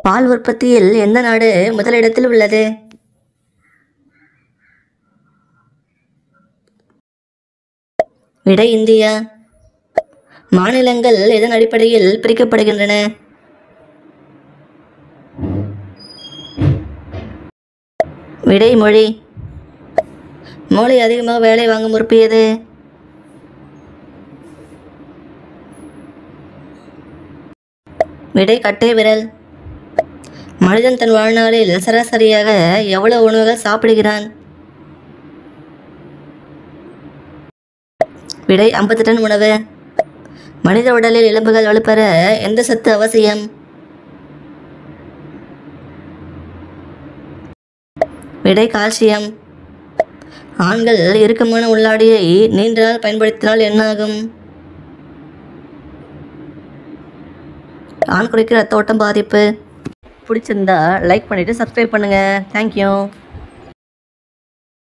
பால் உற்பத்தியில் எந்த நாடு முதலிடத்தில் உள்ளது? விடை இந்தியா. மாநிலங்கள் எதன் அடிப்படையில் பிரிக்கப்படுகின்றன? விடை மொழி. மூளை அதிகமாக வேலை வாங்கும் உறுப்பு எது? விடை கட்டை விரல். மனிதன் தன் வாழ்நாளில் சராசரியாக எவ்வளவு உணவுகள் சாப்பிடுகிறான்? விடை 50 டன் உணவு. மனித உடலில் எலும்புகள் வலுப்பெற எந்த சத்து அவசியம்? விடை கால்சியம். ஆண்கள் இறுக்கமான உள்ளாடையை நீண்ட நாள் பயன்படுத்தினால் என்னாகும்? ஆண் குறைக்கு ரத்த ஓட்டம் பாதிப்பு. பிடிச்சிருந்தா லைக் பண்ணிவிட்டு சப்ஸ்கிரைப் பண்ணுங்கள். தேங்க்யூ.